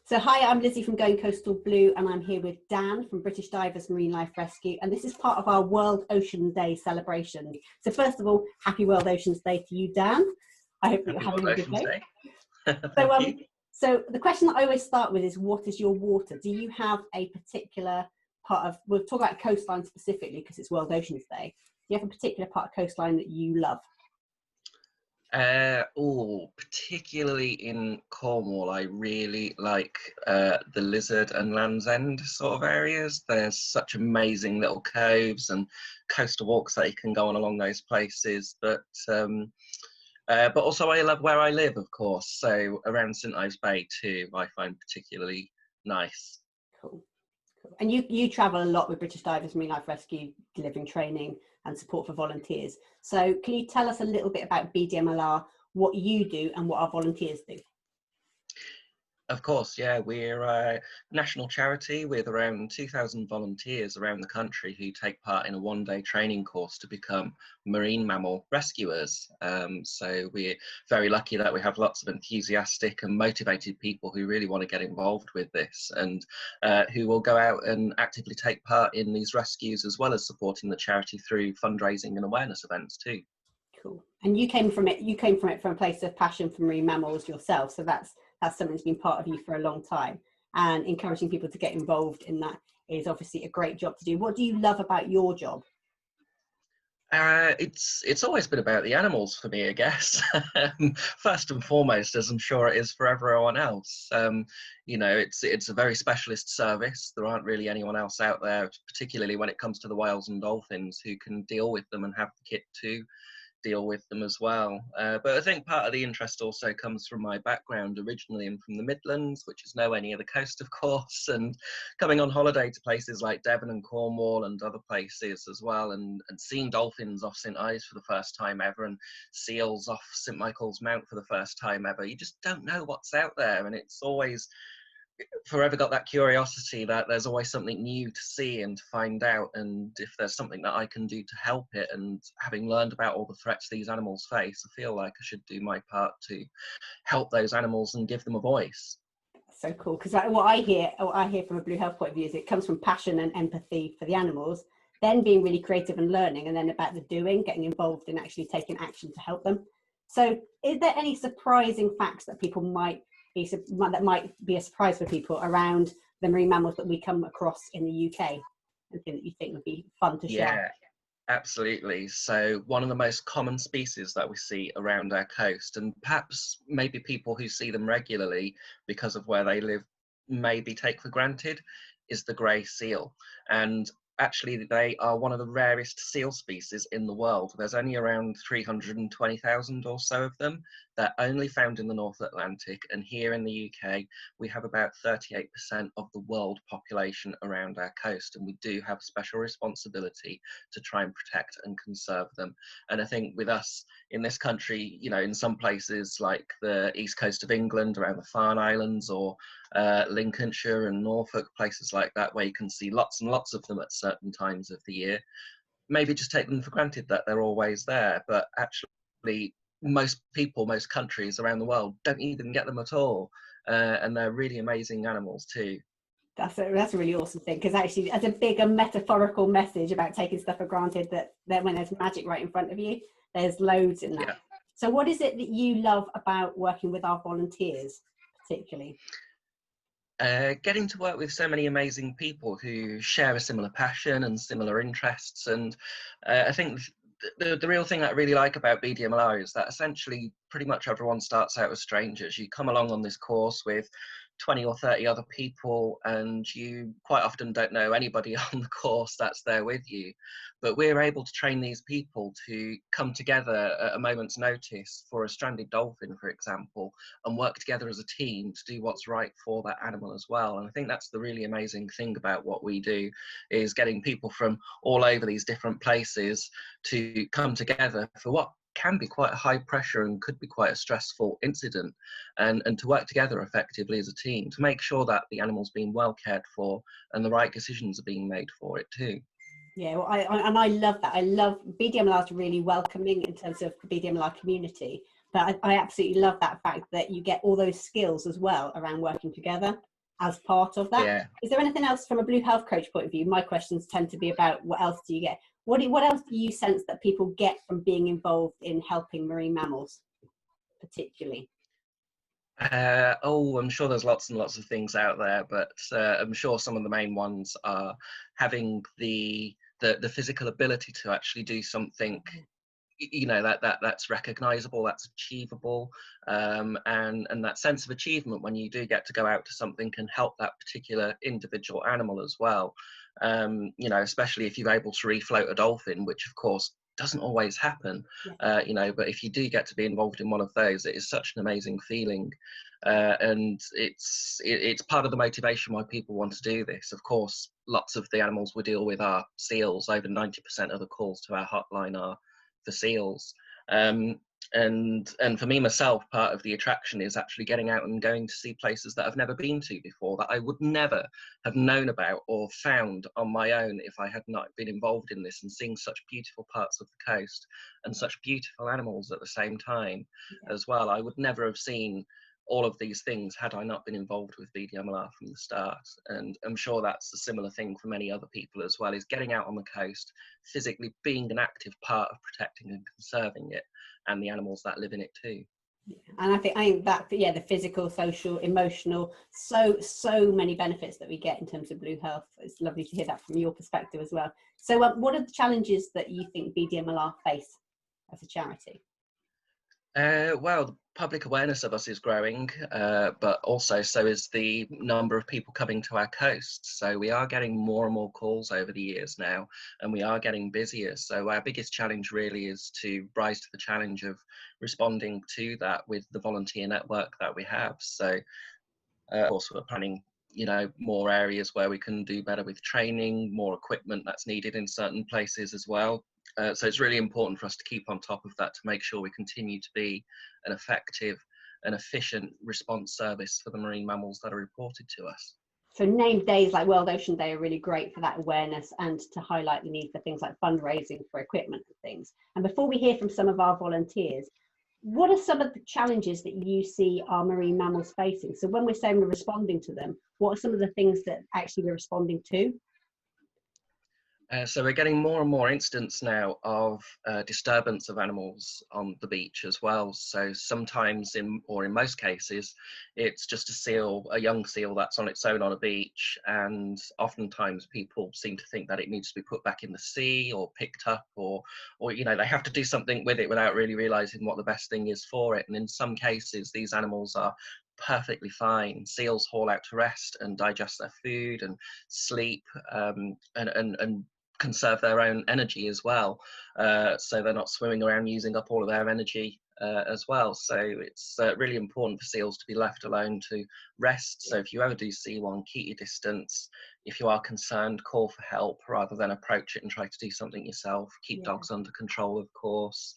So hi, I'm Lizzie from Going Coastal Blue, and I'm here with Dan from British Divers Marine Life Rescue, and this is part of our World Ocean Day celebration. So first of all, happy World Oceans Day to you, Dan. I hope that you're having a good day. So the question that I always start with is, what is your water? Do you have a particular part of, we'll talk about coastline specifically because it's World Oceans Day. Do you have a particular part of coastline that you love? Particularly in Cornwall, I really like the Lizard and Land's End sort of areas. There's such amazing little coves and coastal walks that you can go on along those places. But also I love where I live, of course. So around St Ives Bay too, I find particularly nice. Cool. And you travel a lot with British Divers Marine Life Rescue, delivering training and support for volunteers. So can you tell us a little bit about BDMLR, what you do and what our volunteers do? Of course, yeah, we're a national charity with around 2,000 volunteers around the country who take part in a one-day training course to become marine mammal rescuers. So we're very lucky that we have lots of enthusiastic and motivated people who really want to get involved with this and who will go out and actively take part in these rescues, as well as supporting the charity through fundraising and awareness events too. Cool. And you came from it from a place of passion for marine mammals yourself, so that's something that's been part of you for a long time, and encouraging people to get involved in that is obviously a great job to do. What do you love about your job? It's always been about the animals for me, I guess. First and foremost, as I'm sure it is for everyone else. You know, it's a very specialist service. There aren't really anyone else out there, particularly when it comes to the whales and dolphins, who can deal with them and have the kit to deal with them as well. But I think part of the interest also comes from my background. Originally I'm from the Midlands, which is nowhere near the coast, of course, and coming on holiday to places like Devon and Cornwall and other places as well, and seeing dolphins off St Ives for the first time ever, and seals off St Michael's Mount for the first time ever. You just don't know what's out there, and it's always forever got that curiosity that there's always something new to see and to find out, and if there's something that I can do to help it, and having learned about all the threats these animals face, I feel like I should do my part to help those animals and give them a voice. So cool, because what I hear from a Blue Health point of view is it comes from passion and empathy for the animals, then being really creative and learning, and then about the doing, getting involved in actually taking action to help them. So is there any surprising facts that people might be a surprise for people around the marine mammals that we come across in the UK? Anything that you think would be fun to share? Yeah, absolutely. So one of the most common species that we see around our coast, and perhaps maybe people who see them regularly because of where they live maybe take for granted, is the grey seal. And actually they are one of the rarest seal species in the world. There's only around 320,000 or so of them. They're only found in the North Atlantic, and here in the UK we have about 38% of the world population around our coast, and we do have a special responsibility to try and protect and conserve them. And I think with us in this country, you know, in some places like the east coast of England, around the Farne Islands, or Lincolnshire and Norfolk, places like that, where you can see lots and lots of them at certain times of the year, maybe just take them for granted that they're always there, but actually most people, most countries around the world don't even get them at all, and they're really amazing animals too. That's a really awesome thing, because actually as a bigger metaphorical message about taking stuff for granted, that when there's magic right in front of you, there's loads in that. Yeah. So what is it that you love about working with our volunteers particularly? Getting to work with so many amazing people who share a similar passion and similar interests, and I think the real thing that I really like about BDMLR is that essentially pretty much everyone starts out as strangers. You come along on this course with 20 or 30 other people, and you quite often don't know anybody on the course that's there with you. But we're able to train these people to come together at a moment's notice for a stranded dolphin, for example, and work together as a team to do what's right for that animal as well. And I think that's the really amazing thing about what we do, is getting people from all over these different places to come together for what can be quite a high pressure and could be quite a stressful incident, and to work together effectively as a team to make sure that the animal's being well cared for and the right decisions are being made for it too. Yeah, well, I love that. I love BDMLR is really welcoming in terms of the BDMLR community, but I absolutely love that fact that you get all those skills as well around working together. as part of that. Yeah. Is there anything else from a Blue Health Coach point of view? My questions tend to be about what else do you get? What else do you sense that people get from being involved in helping marine mammals, particularly? I'm sure there's lots and lots of things out there, but I'm sure some of the main ones are having the physical ability to actually do something, you know, that's recognizable, that's achievable, and that sense of achievement when you do get to go out to something can help that particular individual animal as well. You know, especially if you're able to refloat a dolphin, which of course doesn't always happen. You know, but if you do get to be involved in one of those, it is such an amazing feeling, and it's part of the motivation why people want to do this. Of course, lots of the animals we deal with are seals. Over 90% of the calls to our hotline are for seals. And for me myself, part of the attraction is actually getting out and going to see places that I've never been to before, that I would never have known about or found on my own if I had not been involved in this, and seeing such beautiful parts of the coast and such beautiful animals at the same time as well. I would never have seen all of these things had I not been involved with BDMLR from the start. And I'm sure that's a similar thing for many other people as well, is getting out on the coast, physically being an active part of protecting and conserving it, and the animals that live in it too. And I think that, yeah, the physical, social, emotional, so many benefits that we get in terms of Blue Health. It's lovely to hear that from your perspective as well. So what are the challenges that you think BDMLR face as a charity? Well, the public awareness of us is growing, but also so is the number of people coming to our coast. So we are getting more and more calls over the years now, and we are getting busier. So our biggest challenge really is to rise to the challenge of responding to that with the volunteer network that we have. So of course, we're planning, you know, more areas where we can do better with training, more equipment that's needed in certain places as well. So it's really important for us to keep on top of that to make sure we continue to be an effective and efficient response service for the marine mammals that are reported to us. So named days like World Ocean Day are really great for that awareness and to highlight the need for things like fundraising for equipment and things. And before we hear from some of our volunteers, what are some of the challenges that you see our marine mammals facing? So when we're saying we're responding to them, what are some of the things that actually we're responding to? So we're getting more and more incidents now of disturbance of animals on the beach as well. So sometimes, in most cases, it's just a seal, a young seal that's on its own on a beach, and oftentimes people seem to think that it needs to be put back in the sea or picked up, or you know, they have to do something with it without really realizing what the best thing is for it. And in some cases, these animals are perfectly fine. Seals haul out to rest and digest their food and sleep, and conserve their own energy as well, so they're not swimming around using up all of their energy as well. So it's really important for seals to be left alone to rest. So if you ever do see one, keep your distance. If you are concerned, call for help rather than approach it and try to do something yourself. Keep dogs under control, of course,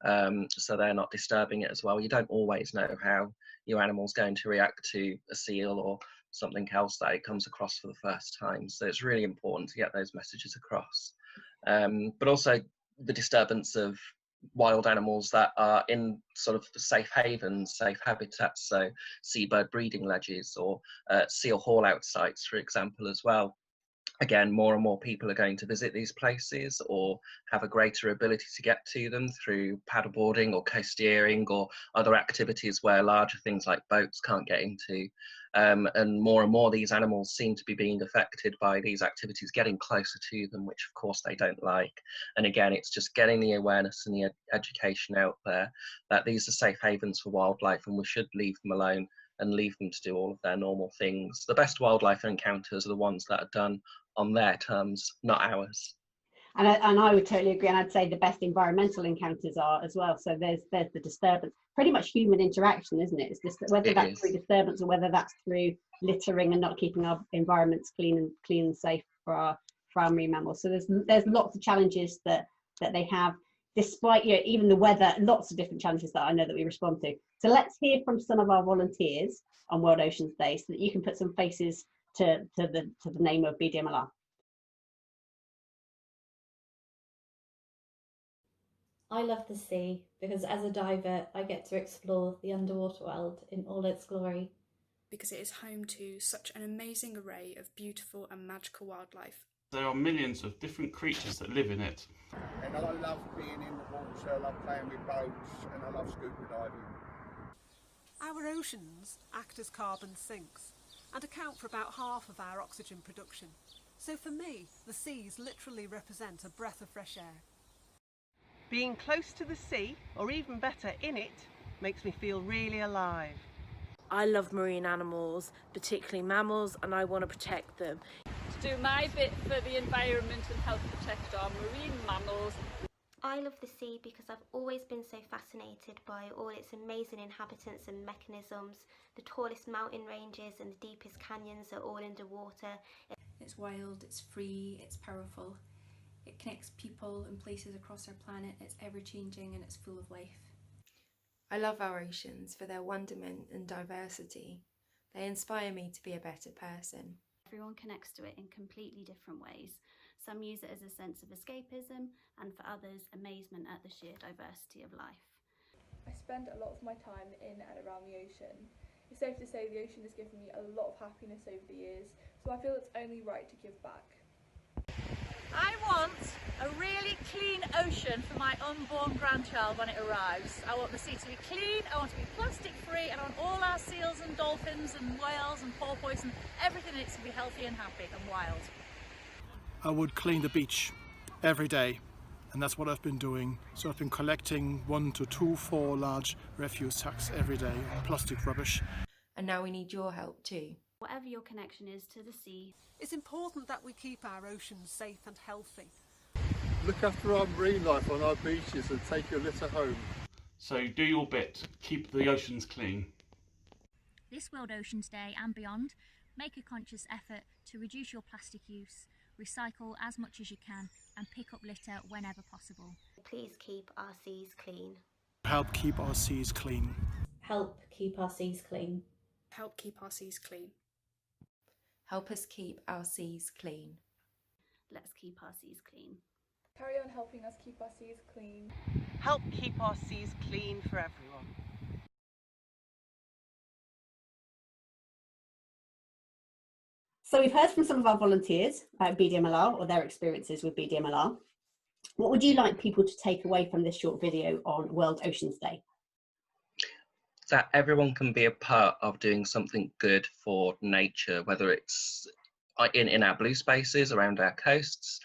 so they're not disturbing it as well. You don't always know how your animal's going to react to a seal or something else that it comes across for the first time. So it's really important to get those messages across. But also the disturbance of wild animals that are in sort of safe havens, safe habitats, so seabird breeding ledges or seal haul out sites, for example, as well. Again, more and more people are going to visit these places or have a greater ability to get to them through paddleboarding or coast steering or other activities where larger things like boats can't get into. And more these animals seem to be being affected by these activities getting closer to them, which of course they don't like. And again, it's just getting the awareness and the education out there that these are safe havens for wildlife and we should leave them alone and leave them to do all of their normal things. The best wildlife encounters are the ones that are done on their terms, not ours. And I would totally agree, and I'd say the best environmental encounters are as well. So there's the disturbance, pretty much human interaction, isn't it? It's just whether that's through disturbance or whether that's through littering and not keeping our environments clean and safe for our marine mammals. So there's lots of challenges that they have, despite, you know, even the weather. Lots of different challenges that I know that we respond to. So let's hear from some of our volunteers on World Oceans Day, so that you can put some faces to the name of BDMLR. I love the sea because as a diver, I get to explore the underwater world in all its glory. because it is home to such an amazing array of beautiful and magical wildlife. There are millions of different creatures that live in it. And I love being in the water, I love playing with boats, and I love scuba diving. Our oceans act as carbon sinks and account for about half of our oxygen production. So for me, the seas literally represent a breath of fresh air. Being close to the sea, or even better in it, makes me feel really alive. I love marine animals, particularly mammals, and I want to protect them. To do my bit for the environment and help protect our marine mammals. I love the sea because I've always been so fascinated by all its amazing inhabitants and mechanisms. The tallest mountain ranges and the deepest canyons are all underwater. It's wild, it's free, it's powerful. It connects people and places across our planet. It's ever-changing and it's full of life. I love our oceans for their wonderment and diversity. They inspire me to be a better person. Everyone connects to it in completely different ways. Some use it as a sense of escapism, and for others, amazement at the sheer diversity of life. I spend a lot of my time in and around the ocean. It's safe to say the ocean has given me a lot of happiness over the years, so I feel it's only right to give back. I want a really clean ocean for my unborn grandchild when it arrives. I want the sea to be clean, I want to be plastic free, and I want all our seals and dolphins and whales and porpoise and everything in it to be healthy and happy and wild. I would clean the beach every day, and that's what I've been doing. So I've been collecting 1 to 2 4 large refuse sacks every day, plastic rubbish. And now we need your help too. Whatever your connection is to the sea, it's important that we keep our oceans safe and healthy. Look after our marine life on our beaches and take your litter home. So do your bit, keep the oceans clean. This World Oceans Day and beyond, make a conscious effort to reduce your plastic use, recycle as much as you can, and pick up litter whenever possible. Please keep our seas clean. Help keep our seas clean. Help keep our seas clean. Help keep our seas clean. Help us keep our seas clean. Let's keep our seas clean. Carry on helping us keep our seas clean. Help keep our seas clean for everyone. So we've heard from some of our volunteers at BDMLR or their experiences with BDMLR. What would you like people to take away from this short video on World Oceans Day? That everyone can be a part of doing something good for nature, whether it's in our blue spaces around our coasts,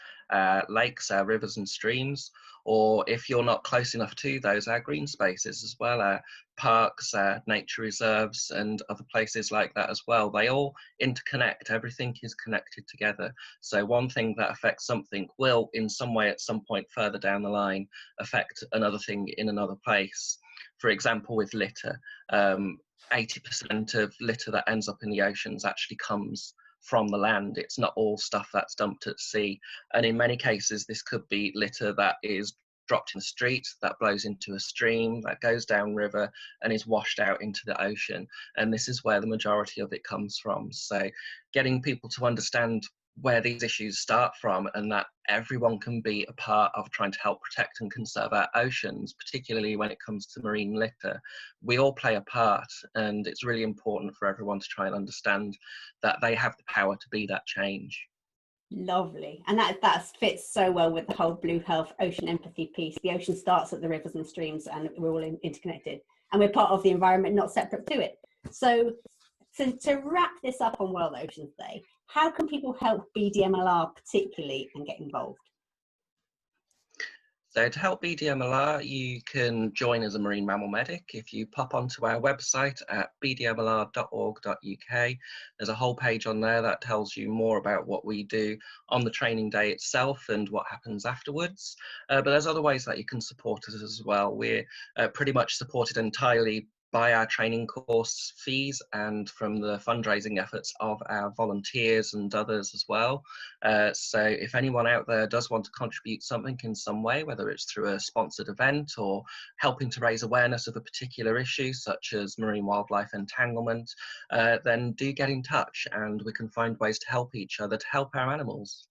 lakes, our rivers and streams, or if you're not close enough to those, our green spaces as well, our parks, our nature reserves and other places like that as well. They all interconnect, everything is connected together. So one thing that affects something will in some way at some point further down the line affect another thing in another place. For example, with litter, 80% of litter that ends up in the oceans actually comes from the land. It's not all stuff that's dumped at sea. And in many cases, this could be litter that is dropped in the street, that blows into a stream, that goes down river and is washed out into the ocean. And this is where the majority of it comes from. So getting people to understand where these issues start from and that everyone can be a part of trying to help protect and conserve our oceans, particularly when it comes to marine litter. We all play a part, and it's really important for everyone to try and understand that they have the power to be that change. Lovely. And that fits so well with the whole Blue Health ocean empathy piece. The ocean starts at the rivers and streams and we're all interconnected and we're part of the environment, not separate to it. So to wrap this up on World Oceans Day, how can people help BDMLR particularly and get involved? So to help BDMLR, you can join as a marine mammal medic. If you pop onto our website at bdmlr.org.uk, there's a whole page on there that tells you more about what we do on the training day itself and what happens afterwards. But there's other ways that you can support us as well. We're pretty much supported entirely by our training course fees and from the fundraising efforts of our volunteers and others as well. So if anyone out there does want to contribute something in some way, whether it's through a sponsored event or helping to raise awareness of a particular issue such as marine wildlife entanglement, then do get in touch and we can find ways to help each other, to help our animals.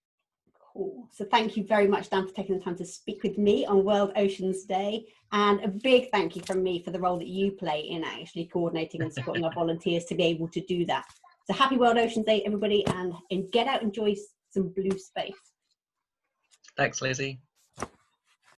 Cool. So thank you very much, Dan, for taking the time to speak with me on World Oceans Day. And a big thank you from me for the role that you play in actually coordinating and supporting our volunteers to be able to do that. So happy World Oceans Day, everybody, and get out and enjoy some blue space. Thanks, Lizzie.